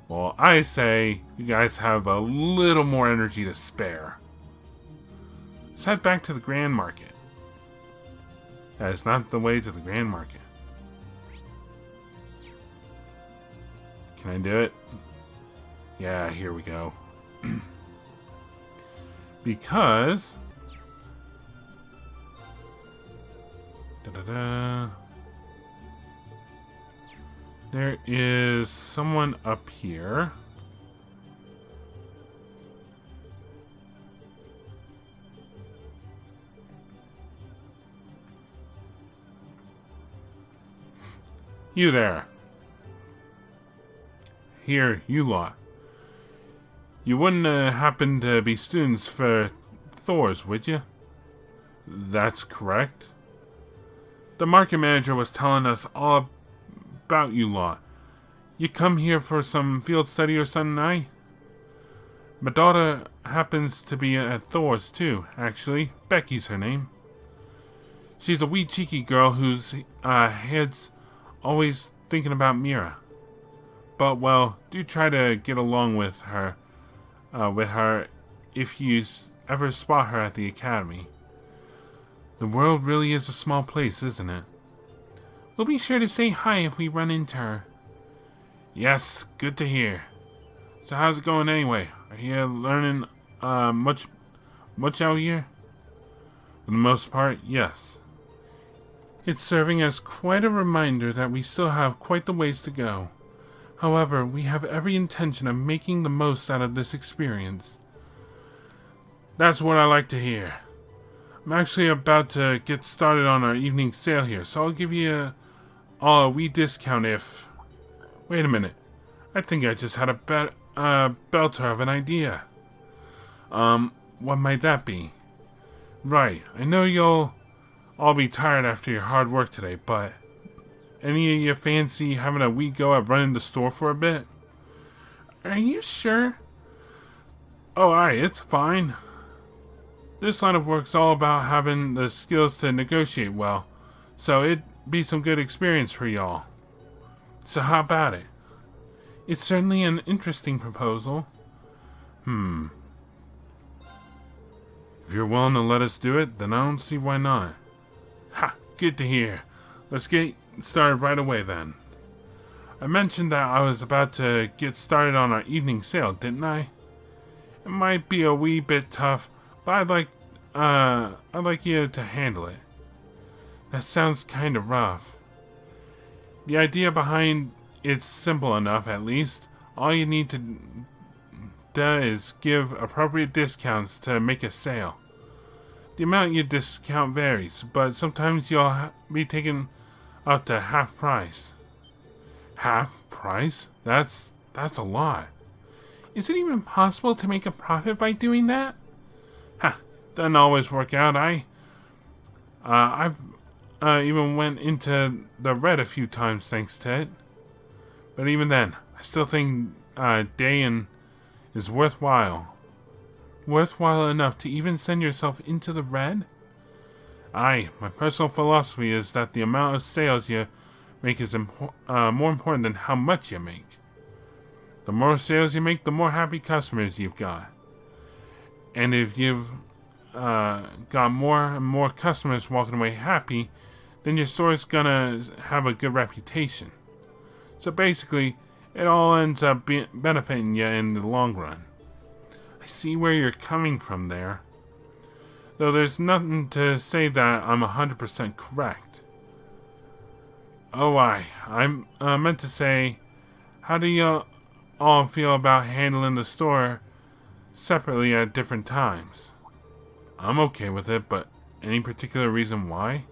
Well, I say you guys have a little more energy to spare. Let's head back to the Grand Market. That is not the way to the Grand Market. Can I do it? Yeah, here we go. Because... Da-da-da. There is someone up here. You there. Here, you lot. You wouldn't happen to be students for Thor's, would you? That's correct. The market manager was telling us all about you lot. You come here for some field study or something, eh? My daughter happens to be at Thor's too, actually. Becky's her name. She's a wee cheeky girl whose head's always thinking about Mira. But, well, do try to get along with her if you ever spot her at the academy. The world really is a small place, isn't it? We'll be sure to say hi if we run into her. Yes, good to hear. So how's it going anyway? Are you learning much out here? For the most part, yes. It's serving as quite a reminder that we still have quite the ways to go. However, we have every intention of making the most out of this experience. That's what I like to hear. I'm actually about to get started on our evening sale here, so I'll give you a wee discount if... Wait a minute. I think I just had a belter of an idea. What might that be? Right, I know you'll all be tired after your hard work today, but any of you fancy having a wee go at running the store for a bit? Are you sure? Oh, aye, it's fine. This line of work's all about having the skills to negotiate well, so it'd be some good experience for y'all. So how about it? It's certainly an interesting proposal. If you're willing to let us do it, then I don't see why not. Ha! Good to hear. Let's get started right away then. I mentioned that I was about to get started on our evening sale, didn't I? It might be a wee bit tough, but I'd like you to handle it. That sounds kind of rough. The idea behind it's simple enough, at least. All you need to do is give appropriate discounts to make a sale. The amount you discount varies, but sometimes you'll be taken up to half price. Half price? That's a lot. Is it even possible to make a profit by doing that? Ha! Doesn't always work out. I've even went into the red a few times thanks to it. But even then, I still think Dayan is worthwhile. Worthwhile enough to even send yourself into the red? Aye, my personal philosophy is that the amount of sales you make is more important than how much you make. The more sales you make, the more happy customers you've got. And if you've got more and more customers walking away happy, then your store's gonna have a good reputation. So basically, it all ends up benefiting you in the long run. I see where you're coming from there. Though there's nothing to say that I'm 100% correct. Oh, I meant to say, how do you all feel about handling the store separately at different times? I'm okay with it, but any particular reason why?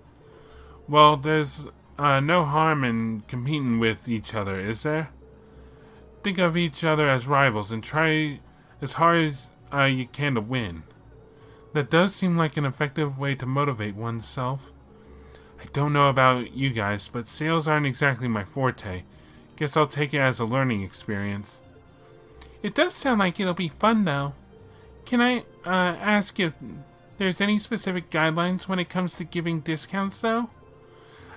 Well, there's no harm in competing with each other, is there? Think of each other as rivals and try as hard as you can to win. That does seem like an effective way to motivate oneself. I don't know about you guys, but sales aren't exactly my forte. Guess I'll take it as a learning experience. It does sound like it'll be fun, though. Can I ask if there's any specific guidelines when it comes to giving discounts, though?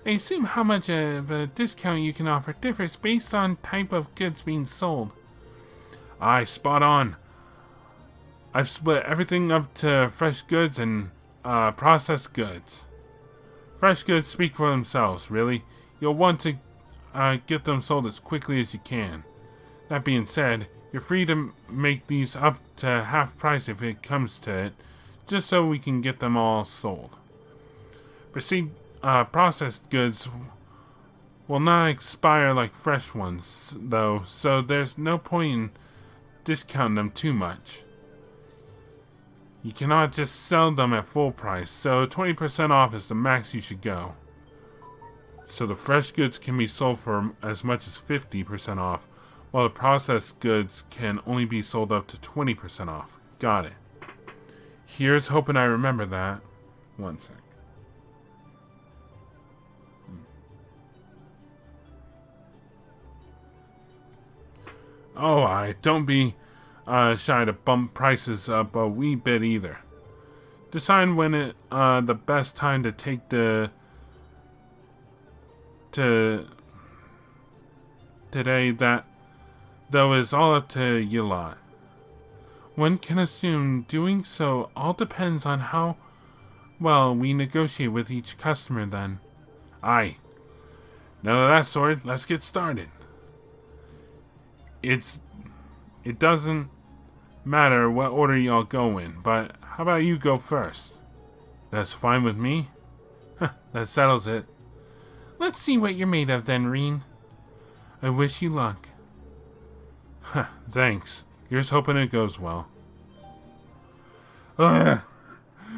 I assume how much of a discount you can offer differs based on type of goods being sold. Aye, spot on. I've split everything up to fresh goods and processed goods. Fresh goods speak for themselves, really. You'll want to get them sold as quickly as you can. That being said, you're free to make these up to half price if it comes to it, just so we can get them all sold. Processed goods will not expire like fresh ones, though, so there's no point in discounting them too much. You cannot just sell them at full price, so 20% off is the max you should go. So the fresh goods can be sold for as much as 50% off, while the processed goods can only be sold up to 20% off. Got it. Here's hoping I remember that. One sec. Oh, don't be shy to bump prices up a wee bit either. Decide when the best time to take today, that though is all up to you lot. One can assume doing so all depends on how well we negotiate with each customer then. Aye. Now that sorted, let's get started. It doesn't matter what order y'all go in, but how about you go first? That's fine with me. That settles it. Let's see what you're made of then, Rean. I wish you luck. Thanks. Here's hoping it goes well.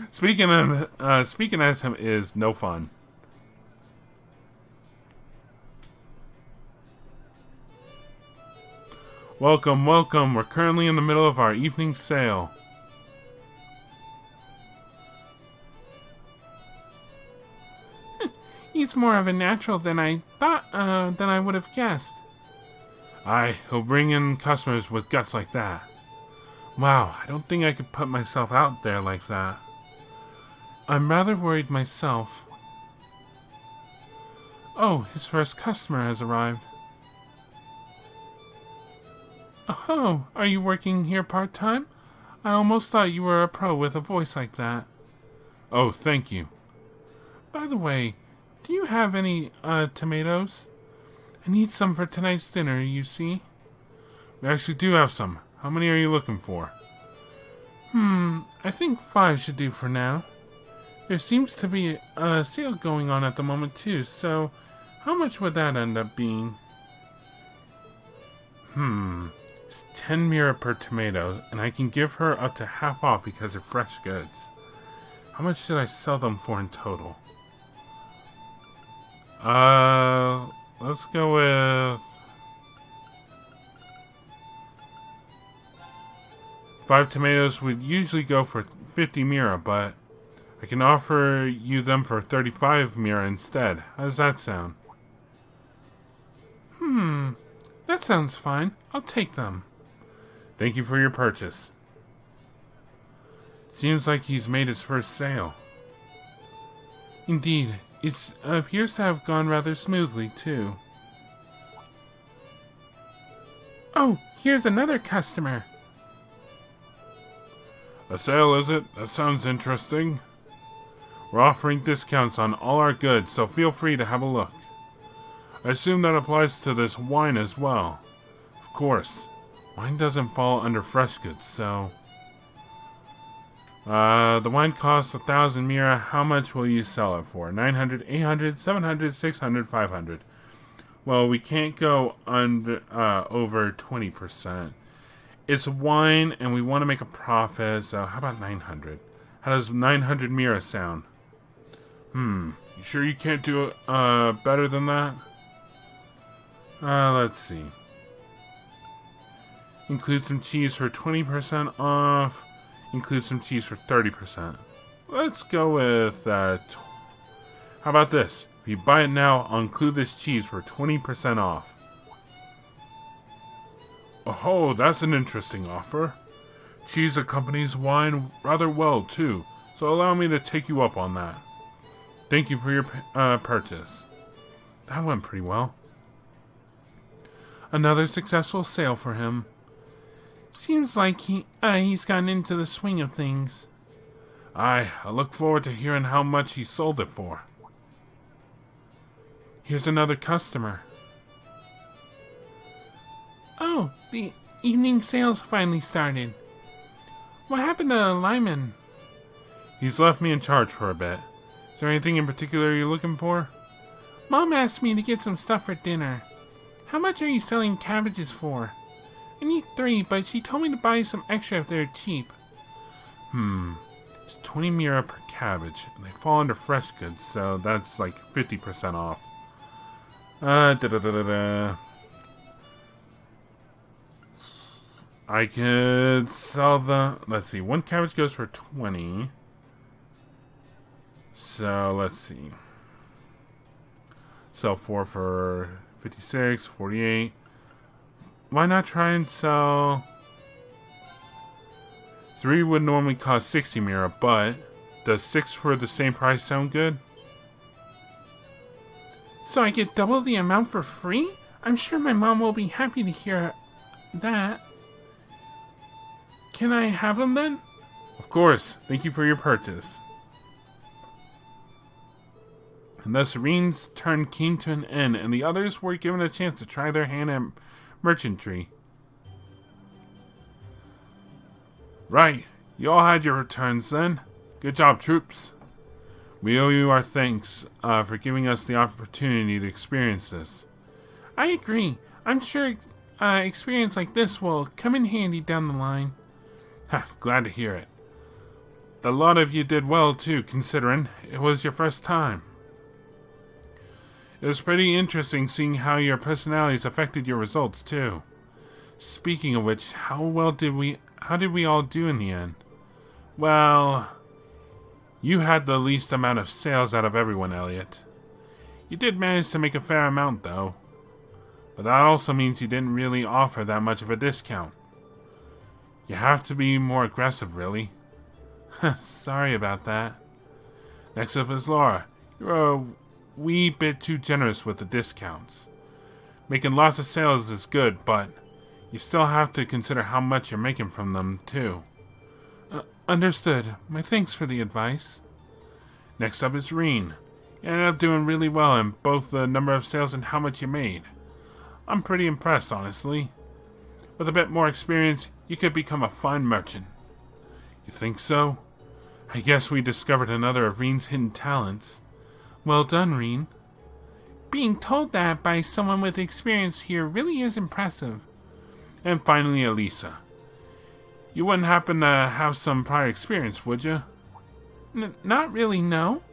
Speaking as him is no fun. Welcome, welcome. We're currently in the middle of our evening sale. He's more of a natural than I thought, than I would have guessed. Aye, he'll bring in customers with guts like that. Wow, I don't think I could put myself out there like that. I'm rather worried myself. Oh, his first customer has arrived. Oh, are you working here part-time? I almost thought you were a pro with a voice like that. Oh, thank you. By the way, do you have any, tomatoes? I need some for tonight's dinner, you see. We actually do have some. How many are you looking for? I think 5 should do for now. There seems to be a sale going on at the moment, too, so how much would that end up being? It's 10 mira per tomato, and I can give her up to half off because they're fresh goods. How much should I sell them for in total? Let's go with 5 tomatoes would usually go for 50 mira, but I can offer you them for 35 mira instead. How does that sound? That sounds fine. I'll take them. Thank you for your purchase. Seems like he's made his first sale. Indeed, it appears to have gone rather smoothly, too. Oh, here's another customer. A sale, is it? That sounds interesting. We're offering discounts on all our goods, so feel free to have a look. I assume that applies to this wine as well. Of course, wine doesn't fall under fresh goods, so... the wine costs 1,000 mira. How much will you sell it for? 900, 800, 700, 600, 500. Well, we can't go under over 20%. It's wine, and we want to make a profit, so how about 900? How does 900 mira sound? You sure you can't do better than that? Let's see. Include some cheese for 20% off. Include some cheese for 30%. Let's go with, how about this? If you buy it now, I'll include this cheese for 20% off. Oh, that's an interesting offer. Cheese accompanies wine rather well, too, so allow me to take you up on that. Thank you for your purchase. That went pretty well. Another successful sale for him. Seems like he's gotten into the swing of things. I look forward to hearing how much he sold it for. Here's another customer. Oh, the evening sales finally started. What happened to Lyman? He's left me in charge for a bit. Is there anything in particular you're looking for? Mom asked me to get some stuff for dinner. How much are you selling cabbages for? I need 3, but she told me to buy some extra if they're cheap. It's 20 mira per cabbage, and they fall under fresh goods, so that's like 50% off. I could sell the... Let's see, 1 cabbage goes for 20. So, let's see. Sell 4 for 56, 48. Why not try and sell... 3 would normally cost 60 mira, but does 6 for the same price sound good? So I get double the amount for free? I'm sure my mom will be happy to hear that. Can I have them then? Of course. Thank you for your purchase. And thus Rean's turn came to an end, and the others were given a chance to try their hand at merchantry. Right. You all had your returns then. Good job, troops. We owe you our thanks for giving us the opportunity to experience this. I agree. I'm sure experience like this will come in handy down the line. Ha, glad to hear it. The lot of you did well too, considering it was your first time. It was pretty interesting seeing how your personalities affected your results too. Speaking of which, how did we all do in the end? Well, you had the least amount of sales out of everyone, Elliot. You did manage to make a fair amount though. But that also means you didn't really offer that much of a discount. You have to be more aggressive, really. Sorry about that. Next up is Laura. You're a wee bit too generous with the discounts. Making lots of sales is good, but you still have to consider how much you're making from them, too. Understood. My thanks for the advice. Next up is Rean. You ended up doing really well in both the number of sales and how much you made. I'm pretty impressed, honestly. With a bit more experience, you could become a fine merchant. You think so? I guess we discovered another of Rean's hidden talents. Well done, Rean. Being told that by someone with experience here really is impressive. And finally, Elisa. You wouldn't happen to have some prior experience, would you? Not really, no.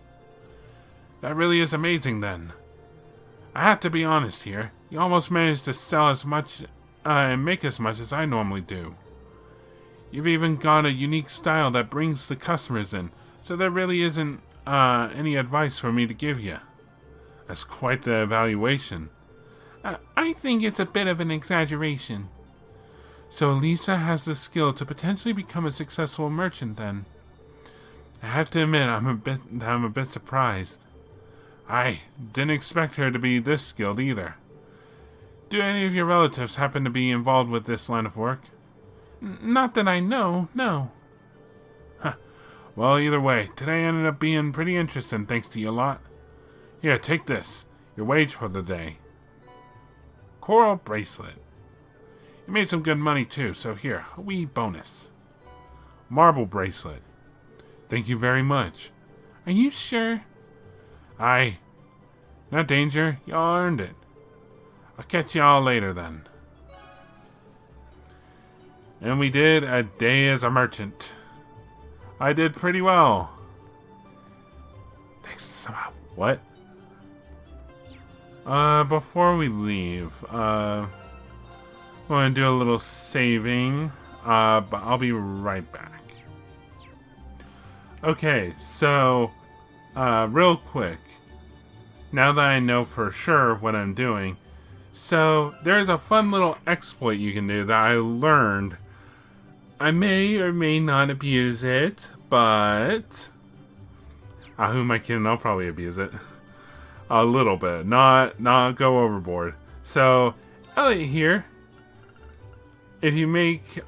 That really is amazing, then. I have to be honest here. You almost managed to sell as much and make as much as I normally do. You've even got a unique style that brings the customers in, so there really isn't any advice for me to give you. That's quite the evaluation. I think it's a bit of an exaggeration. So Lisa has the skill to potentially become a successful merchant then. I have to admit I'm a bit surprised. I didn't expect her to be this skilled either. Do any of your relatives happen to be involved with this line of work? Not that I know, no. Huh. Well, either way, today ended up being pretty interesting thanks to you lot. Here, take this. Your wage for the day. Coral bracelet. You made some good money too, so here, a wee bonus. Marble bracelet. Thank you very much. Are you sure? Aye. No danger, y'all earned it. I'll catch y'all later then. And we did a day as a merchant. I did pretty well. Thanks to somehow. What? Before we leave, I'm going to do a little saving, but I'll be right back. Okay, so, real quick, now that I know for sure what I'm doing, so there's a fun little exploit you can do that I learned. I may or may not abuse it, but who am I kidding? I'll probably abuse it. A little bit, not go overboard. So, Elliot here, if you make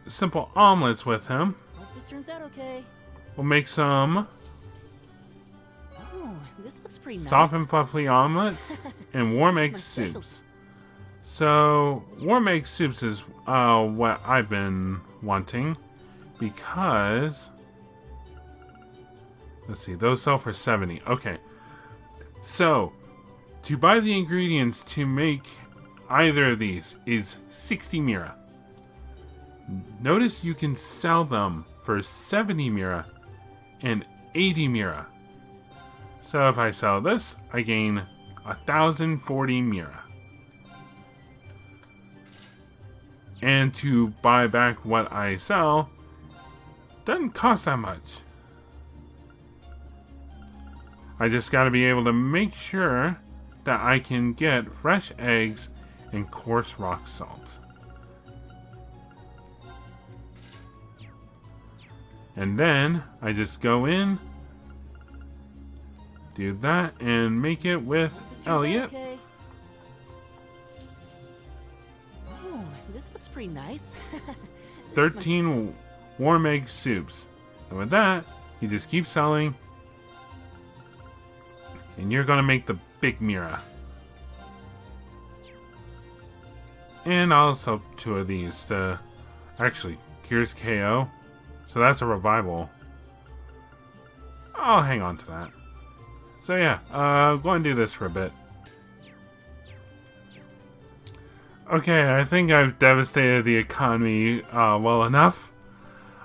simple omelets with him, Hope this turns out okay. we'll make some Oh, this looks pretty nice. soft and fluffy omelets and warm This is egg my special. soups. So, warm egg soups is what I've been wanting because, let's see, those sell for 70. Okay. So, to buy the ingredients to make either of these is 60 mira. Notice you can sell them for 70 mira and 80 mira. So if I sell this, I gain 1,040 mira. And to buy back what I sell doesn't cost that much. I just gotta be able to make sure that I can get fresh eggs and coarse rock salt. And then I just go in, do that, and make it with Hope this turns out Elliot. okay. Oh, this looks pretty nice. This is my 13 warm egg soups. And with that, you just keep selling. And you're gonna make the big Mira. And I'll sell 2 of these to actually cures KO. So that's a revival. I'll hang on to that. So yeah, go and do this for a bit. Okay, I think I've devastated the economy well enough.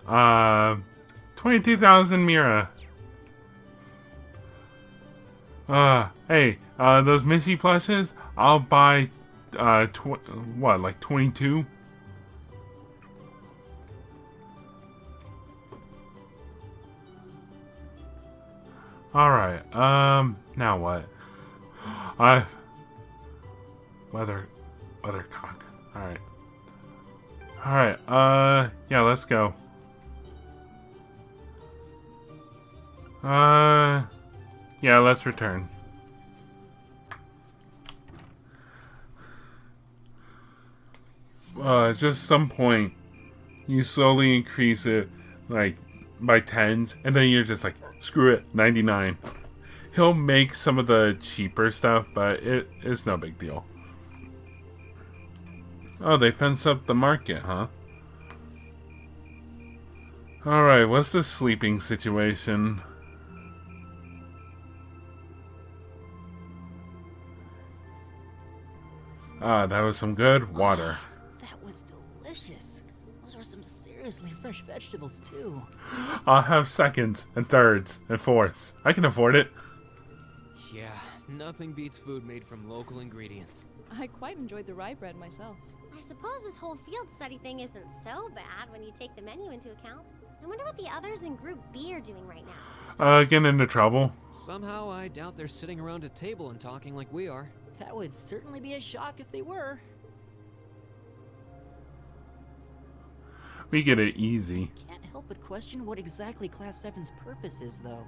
22,000 Mira. Hey, those Missy plushes, I'll buy, like 22? Alright, now what? Weathercock. Alright. Alright, yeah, let's go. Yeah, let's return. It's just some point you slowly increase it, like, by tens, and then you're just like, screw it, 99. He'll make some of the cheaper stuff, but it's no big deal. Oh, they fenced up the market, huh? Alright, what's the sleeping situation? Ah, that was some good water. That was delicious. Those were some seriously fresh vegetables, too. I'll have seconds and thirds and fourths. I can afford it. Yeah, nothing beats food made from local ingredients. I quite enjoyed the rye bread myself. I suppose this whole field study thing isn't so bad when you take the menu into account. I wonder what the others in Group B are doing right now. Getting into trouble. Somehow, I doubt they're sitting around a table and talking like we are. That would certainly be a shock if they were. We get it easy. Can't help but question what exactly Class 7's purpose is, though.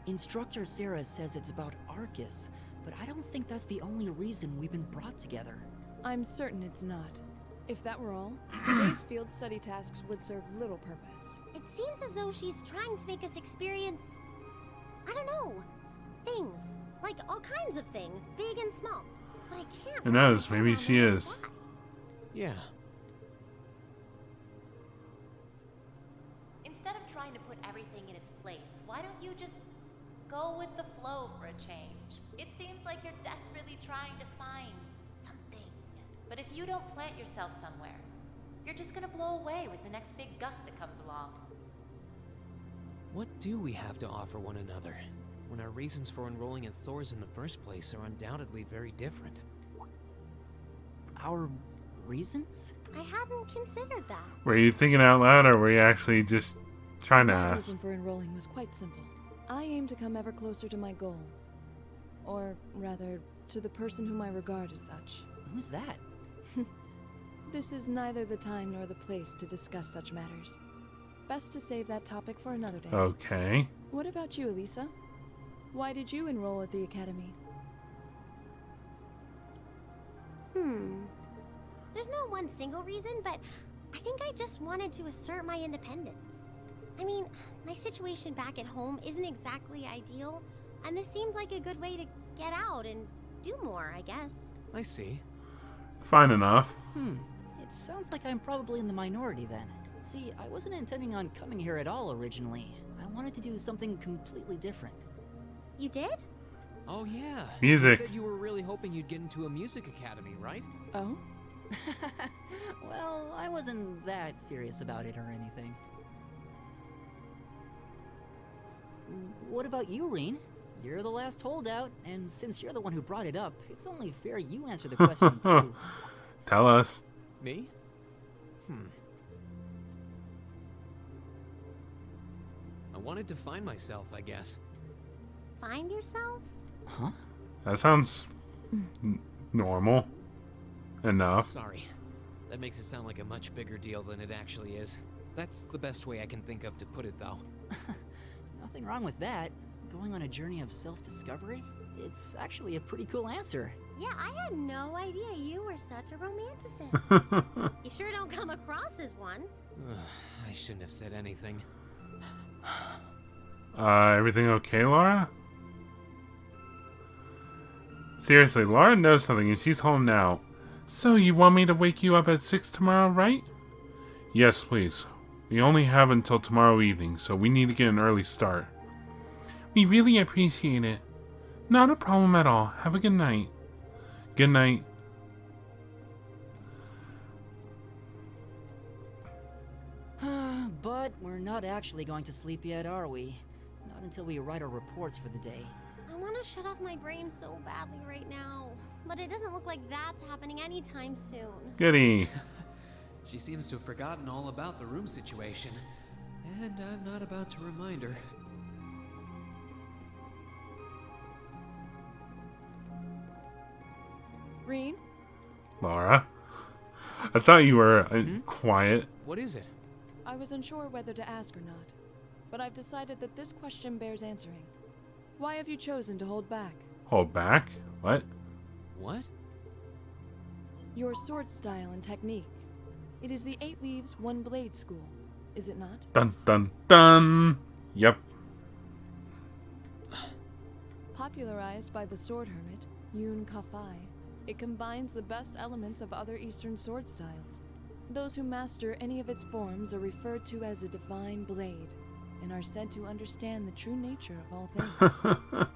Instructor Sarah says it's about Arcus, but I don't think that's the only reason we've been brought together. I'm certain it's not. If that were all, today's field study tasks would serve little purpose. It seems as though she's trying to make us experience, I don't know, things. Like all kinds of things, big and small. But I can't. Who knows? Maybe she is. Yeah. Instead of trying to put everything in its place, why don't you just go with the flow for a change? It seems like you're desperately trying to find something. But if you don't plant yourself somewhere, you're just gonna blow away with the next big gust that comes along. What do we have to offer one another, when our reasons for enrolling in Thor's in the first place are undoubtedly very different? Our reasons? I hadn't considered that. Were you thinking out loud, or were you actually just trying to My ask? reason for enrolling was quite simple. I aim to come ever closer to my goal. Or, rather, to the person whom I regard as such. Who's that? This is neither the time nor the place to discuss such matters. Best to save that topic for another day. Okay. What about you, Elisa? Why did you enroll at the academy? There's no one single reason, but I think I just wanted to assert my independence. I mean, my situation back at home isn't exactly ideal, and this seemed like a good way to get out and do more, I guess. I see. Fine enough. It sounds like I'm probably in the minority then. See, I wasn't intending on coming here at all originally. I wanted to do something completely different. You did? Oh yeah. Music. You said you were really hoping you'd get into a music academy, right? Oh? Well, I wasn't that serious about it or anything. What about you, Rean? You're the last holdout, and since you're the one who brought it up, it's only fair you answer the question too. Tell us. Me? I wanted to find myself, I guess. Find yourself? Huh? That sounds normal enough. Sorry. That makes it sound like a much bigger deal than it actually is. That's the best way I can think of to put it, though. Nothing wrong with that. Going on a journey of self-discovery? It's actually a pretty cool answer. Yeah, I had no idea you were such a romanticist. You sure don't come across as one. I shouldn't have said anything. Everything okay, Laura? Seriously, Laura knows something and she's home now. So, you want me to wake you up at 6 tomorrow, right? Yes, please. We only have until tomorrow evening, so we need to get an early start. We really appreciate it. Not a problem at all. Have a good night. Good night. But we're not actually going to sleep yet, are we? Not until we write our reports for the day. I want to shut off my brain so badly right now, but it doesn't look like that's happening anytime soon. Goody. She seems to have forgotten all about the room situation, and I'm not about to remind her. Rean? Laura? I thought you were quiet. What is it? I was unsure whether to ask or not, but I've decided that this question bears answering. Why have you chosen to hold back? Hold back? What? What? Your sword style and technique. It is the 8 Leaves, 1 Blade school, is it not? Dun dun dun! Yep. Popularized by the sword hermit, Yun Kafai, it combines the best elements of other Eastern sword styles. Those who master any of its forms are referred to as a divine blade, and are said to understand the true nature of all things.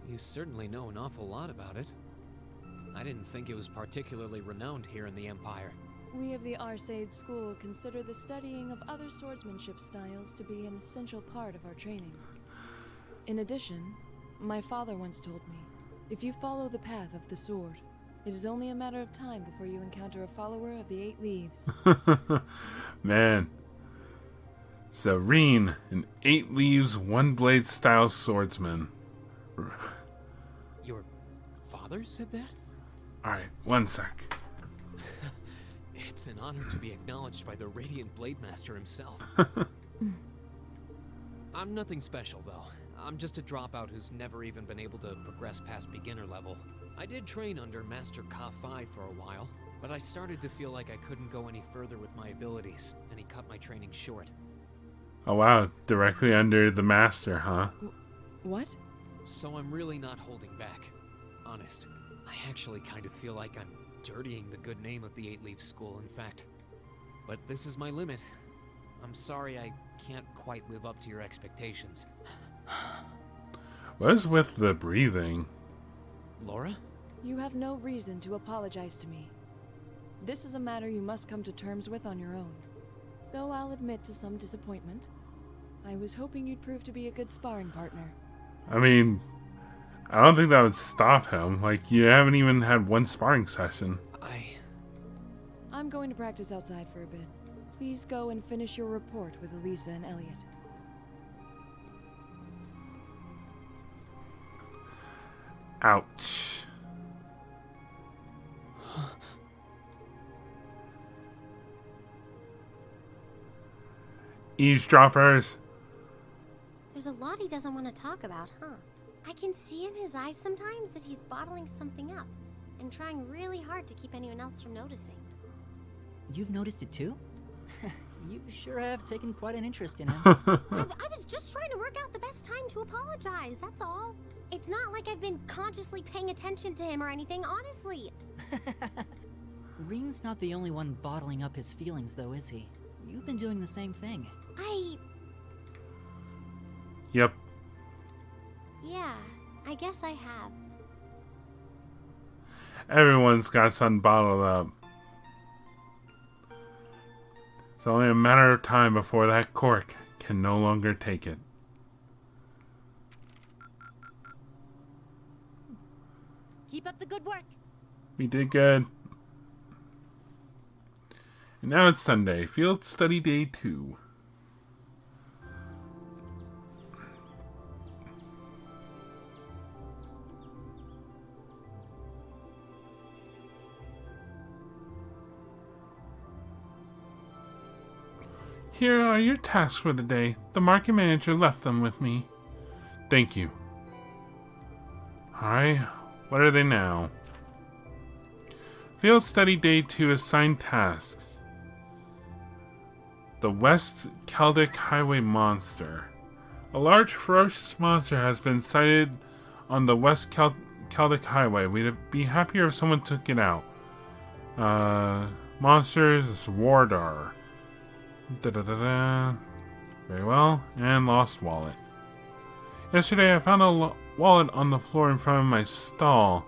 You certainly know an awful lot about it. I didn't think it was particularly renowned here in the Empire. We of the Arcade School consider the studying of other swordsmanship styles to be an essential part of our training. In addition, my father once told me, if you follow the path of the sword, it is only a matter of time before you encounter a follower of the 8 Leaves. Man. So, Rean, an 8 Leaves, 1 Blade style swordsman. Your father said that? Alright, one sec. It's an honor to be acknowledged by the Radiant Blade Master himself. I'm nothing special, though. I'm just a dropout who's never even been able to progress past beginner level. I did train under Master Ka-Fi for a while, but I started to feel like I couldn't go any further with my abilities, and he cut my training short. Oh wow, directly under the master, huh? What? So I'm really not holding back. Honest, I actually kind of feel like I'm dirtying the good name of the 8 Leaf School, in fact. But this is my limit. I'm sorry I can't quite live up to your expectations. What is with the breathing? Laura? You have no reason to apologize to me. This is a matter you must come to terms with on your own. Though I'll admit to some disappointment. I was hoping you'd prove to be a good sparring partner. I mean, I don't think that would stop him. Like, you haven't even had one sparring session. I'm going to practice outside for a bit. Please go and finish your report with Elisa and Elliot. Ouch. Eavesdroppers. There's a lot he doesn't want to talk about, huh? I can see in his eyes sometimes that he's bottling something up. and trying really hard to keep anyone else from noticing. You've noticed it too? You sure have taken quite an interest in him. I was just trying to work out the best time to apologize, that's all. It's not like I've been consciously paying attention to him or anything, honestly. Rean's not the only one bottling up his feelings, though, is he? You've been doing the same thing. Yep. Yeah, I guess I have. Everyone's got something bottled up. It's only a matter of time before that cork can no longer take it. Keep up the good work. We did good. And now it's Sunday, field study day 2. Here are your tasks for the day. The market manager left them with me. Thank you. Alright, what are they now? Field study day 2 assigned tasks. The West Celdic Highway Monster. A large ferocious monster has been sighted on the West Celdic Highway. We'd be happier if someone took it out. Monsters Wardar. Very well. And lost wallet. Yesterday I found a wallet on the floor in front of my stall.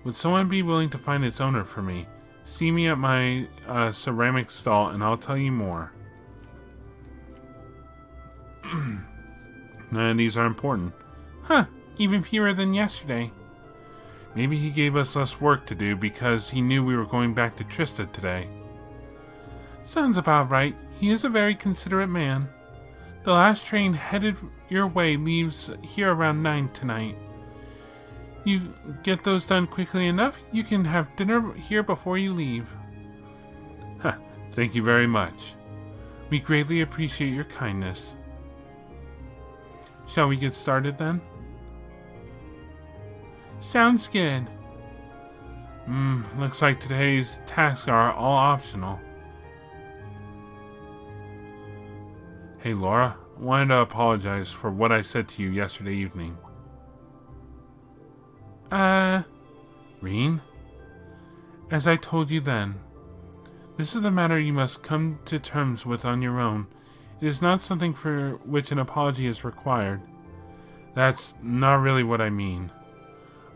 Would someone be willing to find its owner for me? See me at my ceramic stall and I'll tell you more. And these are important. Huh, even fewer than yesterday. Maybe he gave us less work to do because he knew we were going back to Trista today. Sounds about right. He is a very considerate man. The last train headed your way leaves here around 9 tonight. You get those done quickly enough, you can have dinner here before you leave. Thank you very much. We greatly appreciate your kindness. Shall we get started then? Sounds good. Looks like today's tasks are all optional. Hey Laura, I wanted to apologize for what I said to you yesterday evening. Rean? As I told you then, this is a matter you must come to terms with on your own. It is not something for which an apology is required. That's not really what I mean.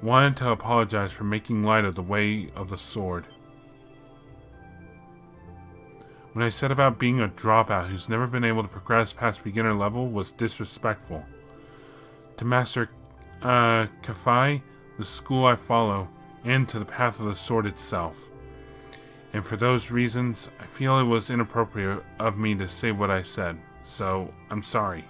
I wanted to apologize for making light of the way of the sword. When I said about being a dropout who's never been able to progress past beginner level was disrespectful. To Master Kafai, the school I follow, and to the path of the sword itself. And for those reasons, I feel it was inappropriate of me to say what I said, so I'm sorry.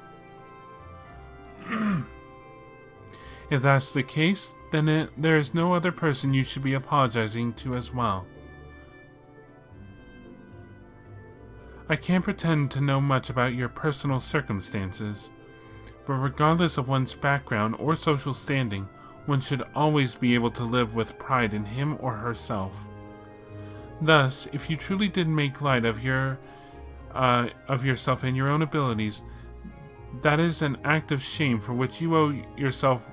If that's the case, then there is no other person you should be apologizing to as well. I can't pretend to know much about your personal circumstances, but regardless of one's background or social standing, one should always be able to live with pride in him or herself. Thus, if you truly did make light of yourself and your own abilities, that is an act of shame for which you owe yourself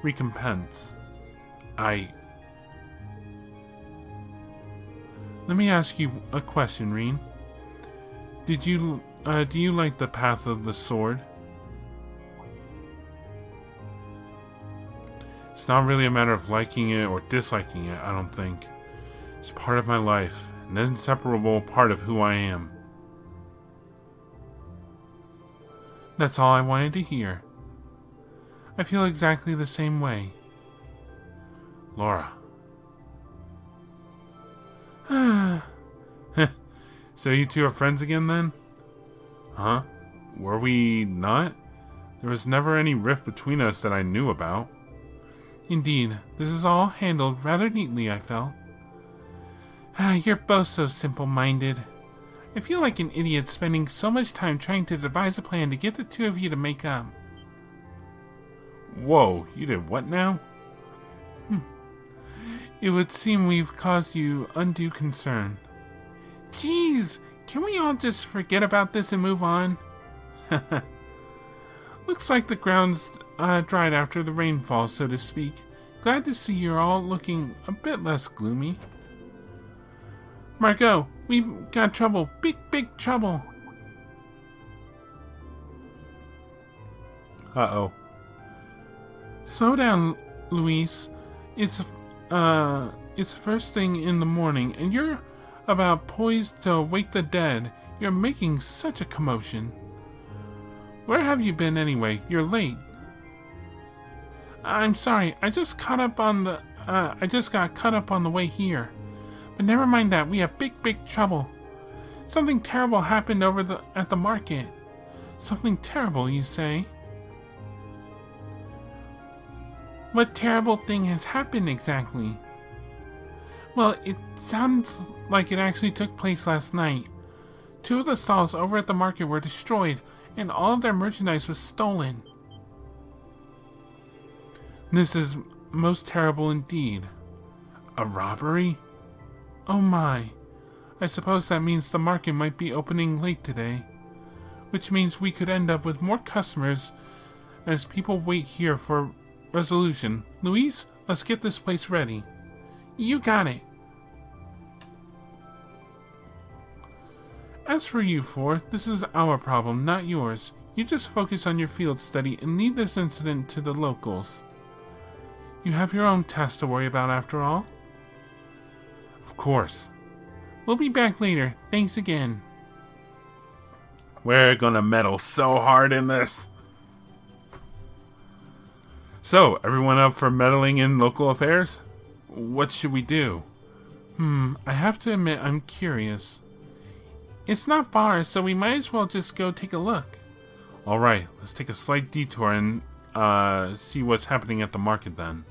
recompense. Let me ask you a question, Rean. Do you like the path of the sword? It's not really a matter of liking it or disliking it, I don't think. It's part of my life, an inseparable part of who I am. That's all I wanted to hear. I feel exactly the same way. Laura. So you two are friends again then? Huh? Were we not? There was never any rift between us that I knew about. Indeed, this is all handled rather neatly, I felt. You're both so simple-minded. I feel like an idiot spending so much time trying to devise a plan to get the two of you to make up. Whoa, you did what now? It would seem we've caused you undue concern. Jeez, can we all just forget about this and move on? Looks like the ground's dried after the rainfall, so to speak. Glad to see you're all looking a bit less gloomy. Margot, we've got trouble. Big trouble. Uh-oh. Slow down, Luis. It's first thing in the morning, and you're about poised to wake the dead. You're making such a commotion. Where have you been anyway? You're late. I'm sorry. I just got caught up on the way here. But never mind that. We have big trouble. Something terrible happened at the market. Something terrible, you say? What terrible thing has happened exactly? Well, it sounds like it actually took place last night. 2 of the stalls over at the market were destroyed, and all of their merchandise was stolen. This is most terrible indeed. A robbery? Oh my. I suppose that means the market might be opening late today. Which means we could end up with more customers as people wait here for resolution. Louise, let's get this place ready. You got it. As for you four, this is our problem, not yours. You just focus on your field study and leave this incident to the locals. You have your own tasks to worry about after all. Of course. We'll be back later. Thanks again. We're gonna meddle so hard in this. So, everyone up for meddling in local affairs? What should we do? I have to admit I'm curious. It's not far, so we might as well just go take a look. Alright, let's take a slight detour and see what's happening at the market then.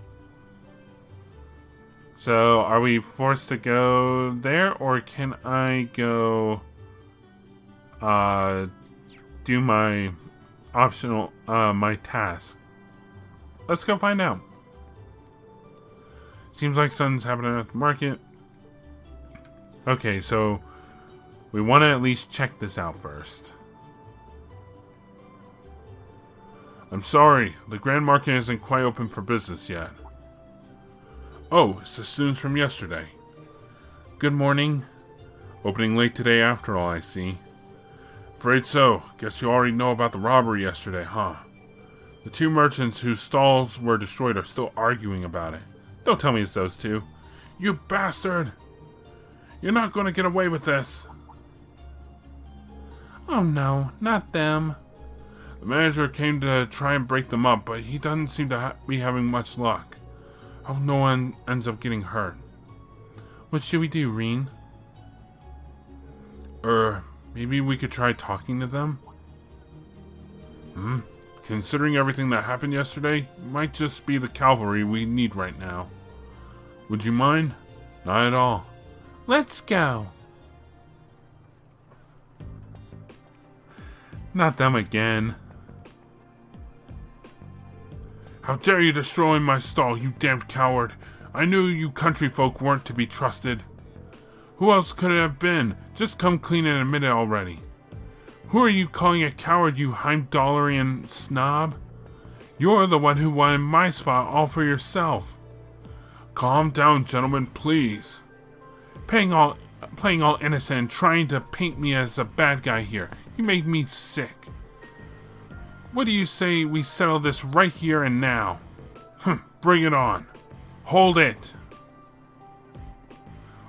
So, are we forced to go there, or can I go do my optional, my task? Let's go find out. Seems like something's happening at the market. Okay, so we want to at least check this out first. I'm sorry, the Grand Market isn't quite open for business yet. Oh, it's the students from yesterday. Good morning. Opening late today after all, I see. Afraid so. Guess you already know about the robbery yesterday, huh? The 2 merchants whose stalls were destroyed are still arguing about it. Don't tell me it's those 2. You bastard! You're not going to get away with this. Oh no, not them. The manager came to try and break them up, but he doesn't seem to be having much luck. I hope no one ends up getting hurt. What should we do, Rean? Maybe we could try talking to them? Considering everything that happened yesterday, might just be the cavalry we need right now. Would you mind? Not at all. Let's go. Not them again. How dare you destroy my stall, you damned coward! I knew you country folk weren't to be trusted. Who else could it have been? Just come clean and admit it already. Who are you calling a coward, you Heimdallerian snob? You're the one who wanted my spot all for yourself. Calm down, gentlemen, please. Playing all innocent and trying to paint me as a bad guy here. You made me sick. What do you say we settle this right here and now? Bring it on. Hold it.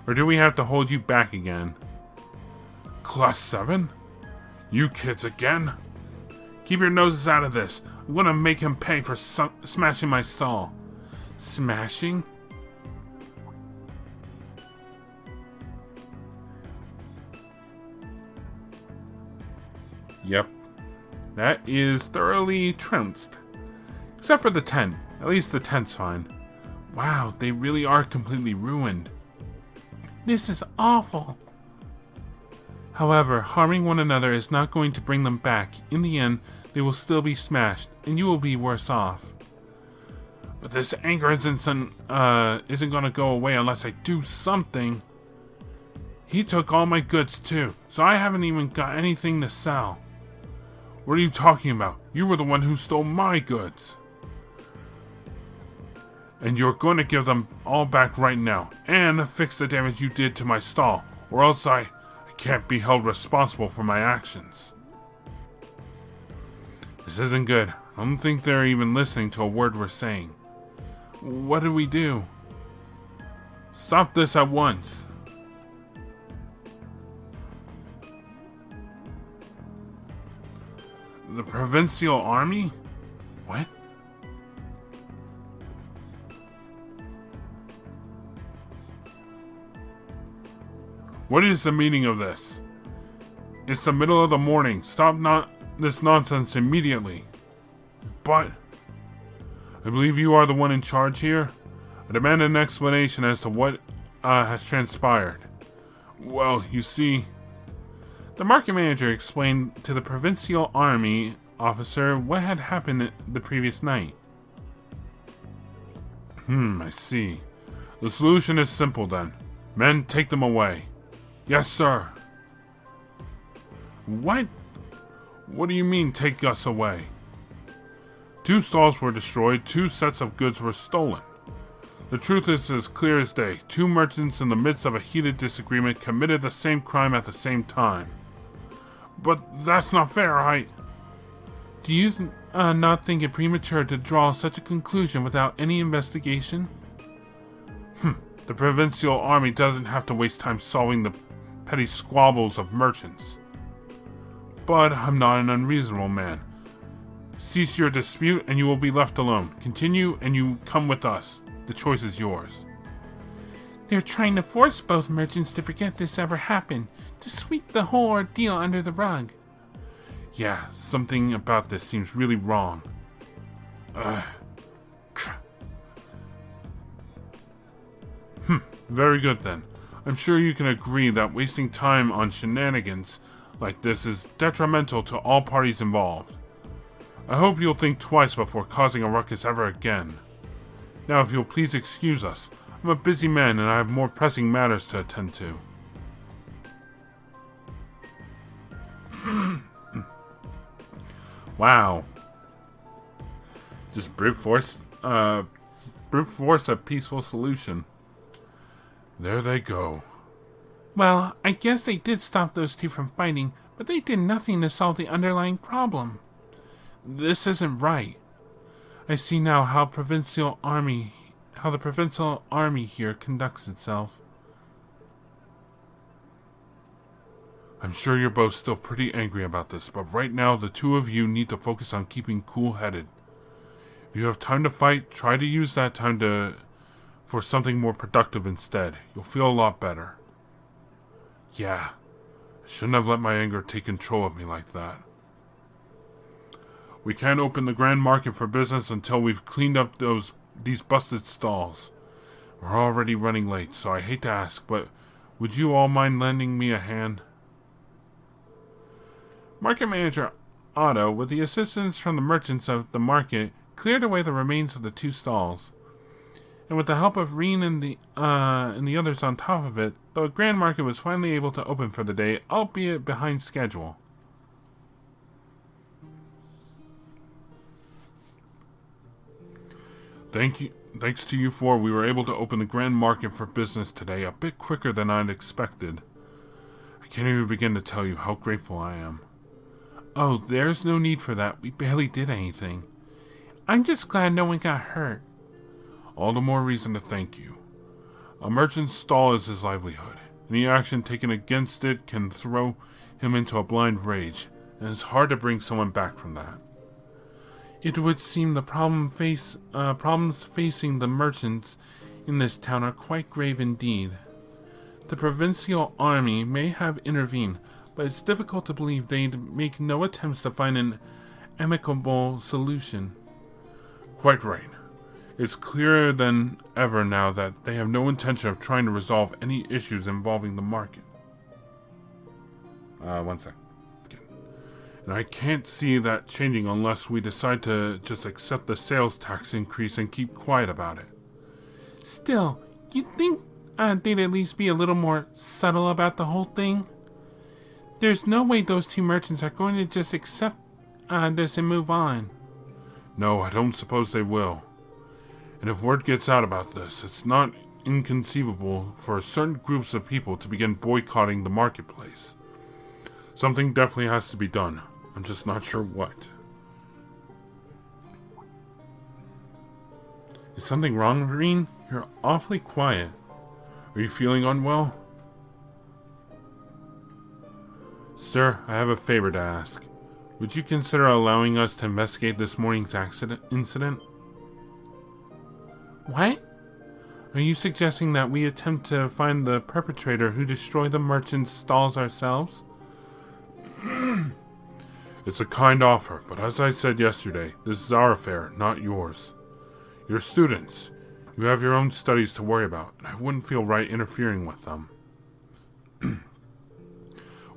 Or do we have to hold you back again? Class 7? You kids again? Keep your noses out of this. I'm gonna make him pay for smashing my stall. Smashing? Yep. That is thoroughly trounced. Except for the tent. At least the tent's fine. Wow, they really are completely ruined. This is awful. However, harming one another is not going to bring them back. In the end, they will still be smashed, and you will be worse off. But this anger isn't gonna go away unless I do something. He took all my goods too, so I haven't even got anything to sell. What are you talking about? You were the one who stole my goods. And you're going to give them all back right now, and fix the damage you did to my stall, or else I can't be held responsible for my actions. This isn't good. I don't think they're even listening to a word we're saying. What do we do? Stop this at once. The provincial army? What? What is the meaning of this? It's the middle of the morning. Stop this nonsense immediately. But I believe you are the one in charge here. I demand an explanation as to what has transpired. Well, you see, the market manager explained to the provincial army officer what had happened the previous night. I see. The solution is simple then. Men, take them away. Yes, sir. What? What do you mean, take us away? 2 stalls were destroyed, 2 sets of goods were stolen. The truth is as clear as day. 2 merchants in the midst of a heated disagreement committed the same crime at the same time. But that's not fair, Do you not think it premature to draw such a conclusion without any investigation? The provincial army doesn't have to waste time solving the petty squabbles of merchants. But I'm not an unreasonable man. Cease your dispute and you will be left alone. Continue and you come with us. The choice is yours. They're trying to force both merchants to forget this ever happened, to sweep the whole ordeal under the rug. Yeah, something about this seems really wrong. Very good then. I'm sure you can agree that wasting time on shenanigans like this is detrimental to all parties involved. I hope you'll think twice before causing a ruckus ever again. Now, if you'll please excuse us. I'm a busy man and I have more pressing matters to attend to. Wow. Just brute force a peaceful solution. There they go. Well, I guess they did stop those 2 from fighting, but they did nothing to solve the underlying problem. This isn't right. I see now how the provincial army here conducts itself. I'm sure you're both still pretty angry about this, but right now the 2 of you need to focus on keeping cool-headed. If you have time to fight, try to use that time for something more productive instead. You'll feel a lot better. Yeah, I shouldn't have let my anger take control of me like that. We can't open the Grand Market for business until we've cleaned up these busted stalls. We're already running late, so I hate to ask, but would you all mind lending me a hand? Market Manager Otto, with the assistance from the merchants of the market, cleared away the remains of the 2 stalls. And with the help of Rean and the others on top of it, the Grand Market was finally able to open for the day, albeit behind schedule. Thanks to you 4, we were able to open the Grand Market for business today a bit quicker than I'd expected. I can't even begin to tell you how grateful I am. Oh, there's no need for that. We barely did anything. I'm just glad no one got hurt. All the more reason to thank you. A merchant's stall is his livelihood. Any action taken against it can throw him into a blind rage, and it's hard to bring someone back from that. It would seem the problems facing the merchants in this town are quite grave indeed. The provincial army may have intervened, but it's difficult to believe they'd make no attempts to find an amicable solution. Quite right. It's clearer than ever now that they have no intention of trying to resolve any issues involving the market. One sec. And I can't see that changing unless we decide to just accept the sales tax increase and keep quiet about it. Still, you'd think they'd at least be a little more subtle about the whole thing. There's no way those two merchants are going to just accept this and move on. No, I don't suppose they will. And if word gets out about this, it's not inconceivable for certain groups of people to begin boycotting the marketplace. Something definitely has to be done. I'm just not sure what. Is something wrong, Rean? You're awfully quiet. Are you feeling unwell? Sir, I have a favor to ask. Would you consider allowing us to investigate this morning's incident? What? Are you suggesting that we attempt to find the perpetrator who destroyed the merchant's stalls ourselves? It's a kind offer, but as I said yesterday, this is our affair, not yours. You're students. You have your own studies to worry about, and I wouldn't feel right interfering with them.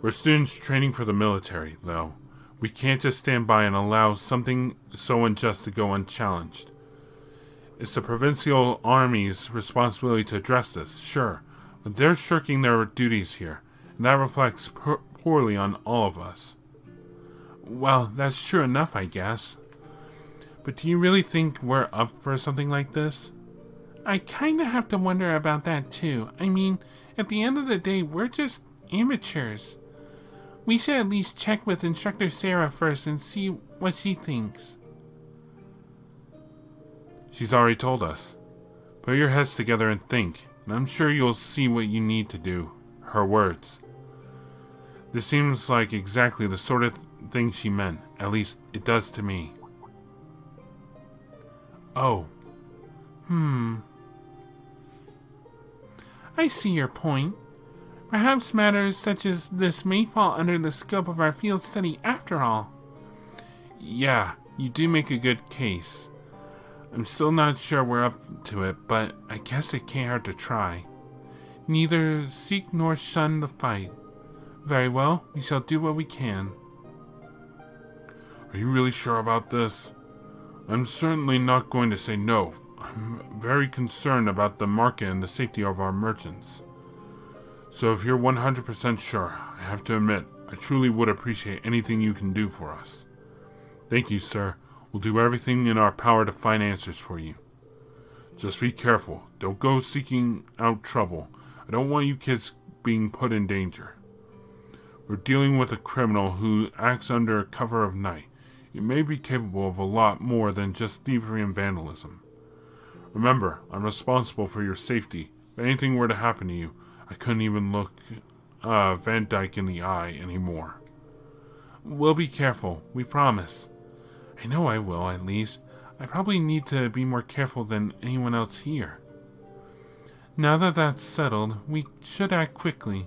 We're students training for the military, though. We can't just stand by and allow something so unjust to go unchallenged. It's the provincial army's responsibility to address this, sure, but they're shirking their duties here, and that reflects poorly on all of us. Well, that's true enough, I guess. But do you really think we're up for something like this? I kinda have to wonder about that too. I mean, at the end of the day, we're just amateurs. We should at least check with Instructor Sarah first and see what she thinks. She's already told us. Put your heads together and think, and I'm sure you'll see what you need to do. Her words. This seems like exactly the sort of thing she meant. At least, it does to me. Oh. I see your point. Perhaps matters such as this may fall under the scope of our field study after all. Yeah, you do make a good case. I'm still not sure we're up to it, but I guess it can't hurt to try. Neither seek nor shun the fight. Very well, we shall do what we can. Are you really sure about this? I'm certainly not going to say no. I'm very concerned about the market and the safety of our merchants. So if you're 100% sure, I have to admit, I truly would appreciate anything you can do for us. Thank you, sir. We'll do everything in our power to find answers for you. Just be careful. Don't go seeking out trouble. I don't want you kids being put in danger. We're dealing with a criminal who acts under cover of night. You may be capable of a lot more than just thievery and vandalism. Remember, I'm responsible for your safety. If anything were to happen to you, I couldn't even look Van Dyke in the eye anymore. We'll be careful, we promise. I know I will, at least. I probably need to be more careful than anyone else here. Now that that's settled, we should act quickly.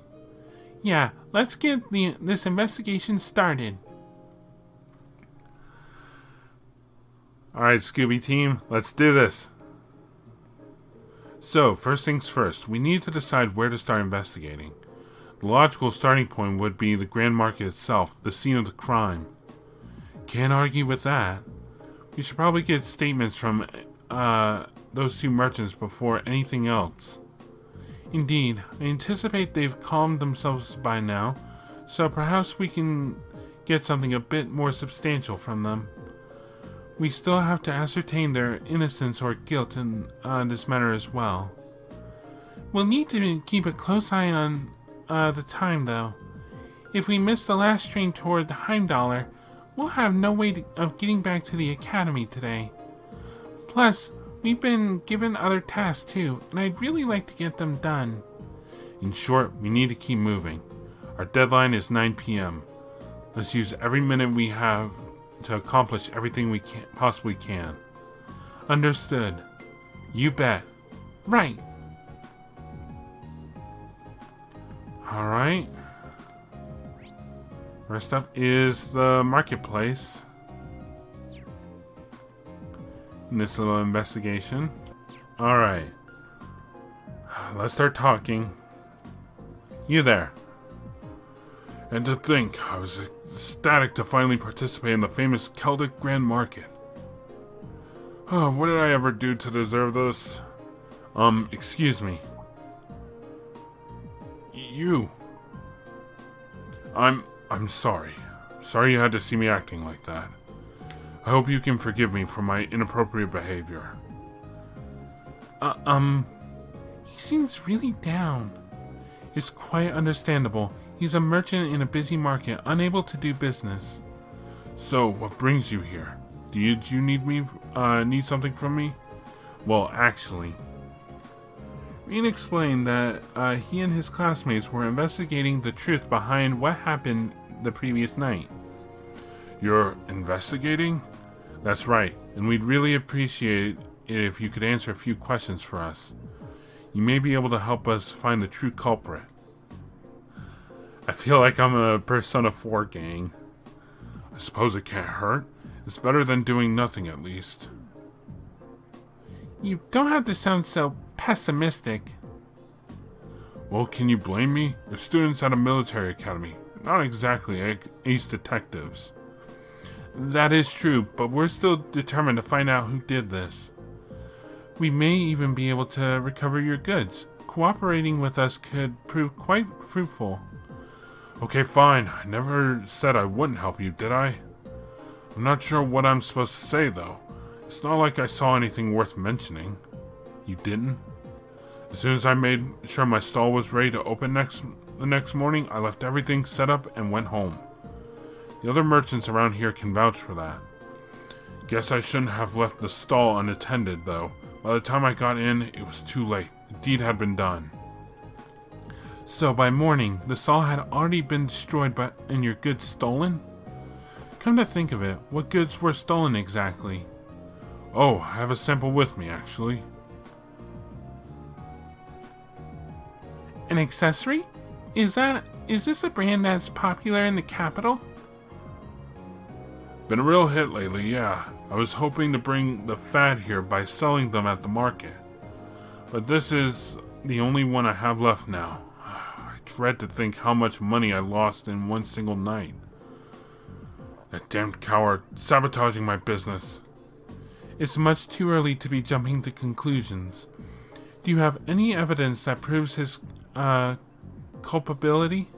Yeah, let's get this investigation started. Alright, Scooby Team, let's do this. So, first things first, we need to decide where to start investigating. The logical starting point would be the Grand Market itself, the scene of the crime. Can't argue with that. We should probably get statements from those two merchants before anything else. Indeed, I anticipate they've calmed themselves by now, so perhaps we can get something a bit more substantial from them. We still have to ascertain their innocence or guilt in this matter as well. We'll need to keep a close eye on the time, though. If we miss the last train toward Heimdallr, we'll have no way of getting back to the academy today. Plus, we've been given other tasks too, and I'd really like to get them done. In short, we need to keep moving. Our deadline is 9 p.m. Let's use every minute we have to accomplish everything we possibly can. Understood. You bet. Right. Alright. First up is the marketplace. In this little investigation. Alright. Let's start talking. You there. And to think, I was ecstatic to finally participate in the famous Celdic Grand Market. Oh, what did I ever do to deserve this? Excuse me. You. I'm sorry. Sorry you had to see me acting like that. I hope you can forgive me for my inappropriate behavior. He seems really down. It's quite understandable. He's a merchant in a busy market, unable to do business. So, what brings you here? Did you need something from me? Well, actually... Rean explained that he and his classmates were investigating the truth behind what happened the previous night. You're investigating? That's right, and we'd really appreciate it if you could answer a few questions for us. You may be able to help us find the true culprit. I feel like I'm a Persona 4 gang. I suppose it can't hurt. It's better than doing nothing, at least. You don't have to sound so pessimistic. Well, can you blame me? We're students at a military academy, not exactly ace detectives. That is true, but we're still determined to find out who did this. We may even be able to recover your goods. Cooperating with us could prove quite fruitful. Okay, fine. I never said I wouldn't help you, did I? I'm not sure what I'm supposed to say, though. It's not like I saw anything worth mentioning. You didn't? As soon as I made sure my stall was ready to open the next morning, I left everything set up and went home. The other merchants around here can vouch for that. Guess I shouldn't have left the stall unattended, though. By the time I got in, it was too late. The deed had been done. So by morning, the stall had already been destroyed and your goods stolen? Come to think of it, what goods were stolen exactly? Oh, I have a sample with me, actually. An accessory? Is this a brand that's popular in the capital? Been a real hit lately, yeah. I was hoping to bring the fad here by selling them at the market. But this is the only one I have left now. I dread to think how much money I lost in one single night. That damned coward sabotaging my business. It's much too early to be jumping to conclusions. Do you have any evidence that proves his culpability?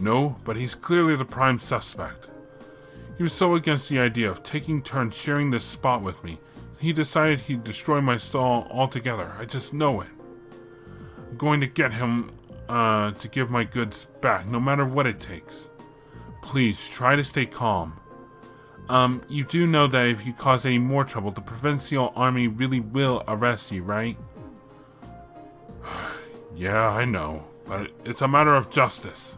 No, but he's clearly the prime suspect. He was so against the idea of taking turns sharing this spot with me, he decided he'd destroy my stall altogether. I just know it. I'm going to get him to give my goods back, no matter what it takes. Please, try to stay calm. You do know that if you cause any more trouble, the provincial army really will arrest you, right? Yeah, I know, but it's a matter of justice.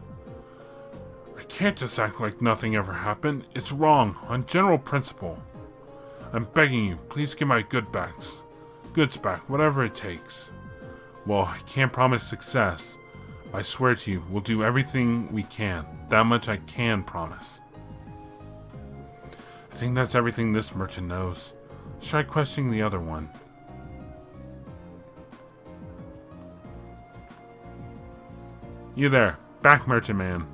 I can't just act like nothing ever happened. It's wrong, on general principle. I'm begging you, please give my goods back, whatever it takes. Well, I can't promise success. I swear to you, we'll do everything we can. That much I can promise. I think that's everything this merchant knows. Let's try questioning the other one. You there, back merchant man.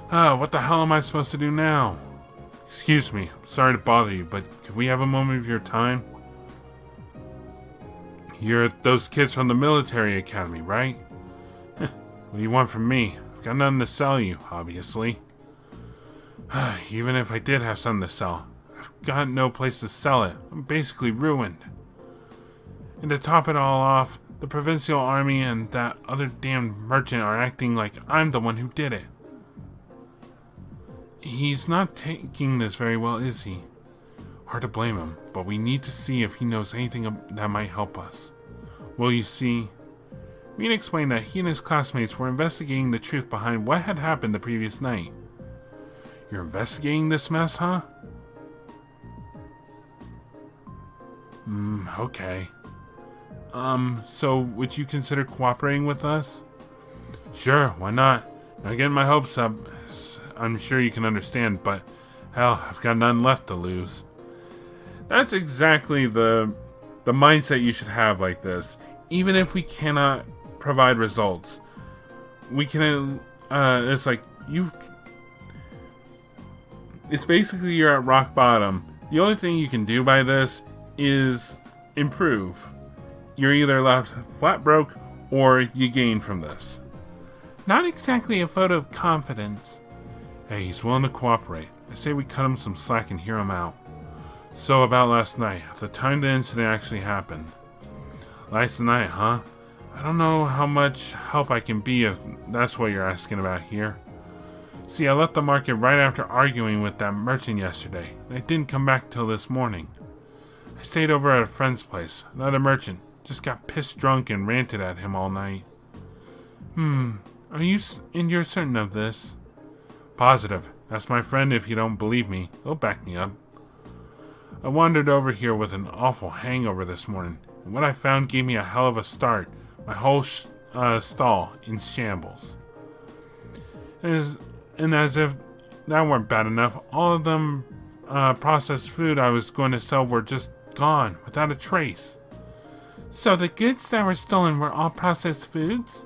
What the hell am I supposed to do now? Excuse me, I'm sorry to bother you, but could we have a moment of your time? You're those kids from the military academy, right? What do you want from me? I've got nothing to sell you, obviously. Even if I did have something to sell, I've got no place to sell it. I'm basically ruined. And to top it all off, the provincial army and that other damned merchant are acting like I'm the one who did it. He's not taking this very well, is he? Hard to blame him, but we need to see if he knows anything that might help us. Well, you see, Rean explained that he and his classmates were investigating the truth behind what had happened the previous night. You're investigating this mess, huh? Okay. So would you consider cooperating with us? Sure, why not? Not getting my hopes up, I'm sure you can understand, but hell, I've got none left to lose. That's exactly the mindset you should have like this. Even if we cannot provide results, we can, it's like, it's basically you're at rock bottom. The only thing you can do by this is improve. You're either left flat broke or you gain from this. Not exactly a photo of confidence. Hey, he's willing to cooperate. I say we cut him some slack and hear him out. So about last night, the time the incident actually happened. Last night, huh? I don't know how much help I can be if that's what you're asking about here. See, I left the market right after arguing with that merchant yesterday, and I didn't come back till this morning. I stayed over at a friend's place, another merchant, just got pissed drunk and ranted at him all night. You're certain of this? Positive. Ask my friend if you don't believe me. He'll back me up. I wandered over here with an awful hangover this morning, and what I found gave me a hell of a start. My whole stall in shambles. And as if that weren't bad enough, all of them processed food I was going to sell were just gone, without a trace. So the goods that were stolen were all processed foods?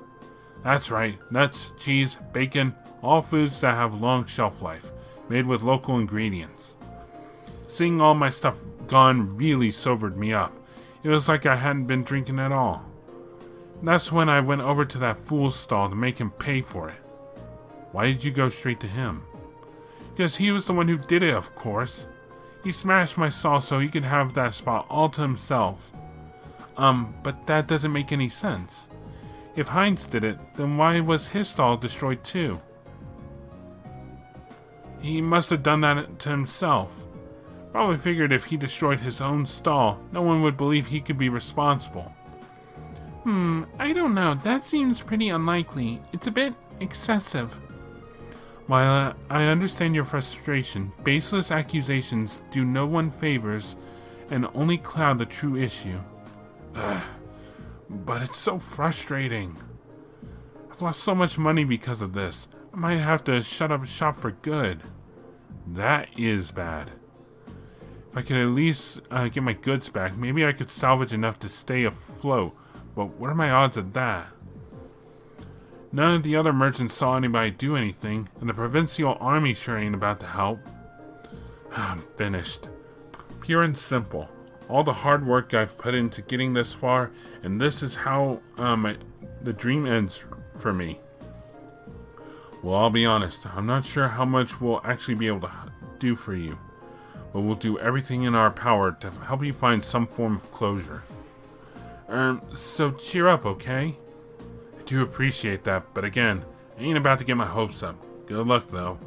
That's right. Nuts, cheese, bacon, all foods that have long shelf life, made with local ingredients. Seeing all my stuff gone really sobered me up. It was like I hadn't been drinking at all. That's when I went over to that fool's stall to make him pay for it. Why did you go straight to him? Because he was the one who did it, of course. He smashed my stall so he could have that spot all to himself. But that doesn't make any sense. If Heinz did it, then why was his stall destroyed too? He must have done that to himself. Probably figured if he destroyed his own stall, no one would believe he could be responsible. I don't know. That seems pretty unlikely. It's a bit excessive. While I understand your frustration, baseless accusations do no one favors and only cloud the true issue. But it's so frustrating. I've lost so much money because of this. I might have to shut up shop for good. That is bad. If I could at least get my goods back, maybe I could salvage enough to stay afloat. But what are my odds of that? None of the other merchants saw anybody do anything, and the provincial army sure ain't about to help. I'm finished. Pure and simple. All the hard work I've put into getting this far, and this is how the dream ends for me. Well, I'll be honest. I'm not sure how much we'll actually be able to do for you, but we'll do everything in our power to help you find some form of closure. So cheer up, okay? I do appreciate that, but again, I ain't about to get my hopes up. Good luck, though.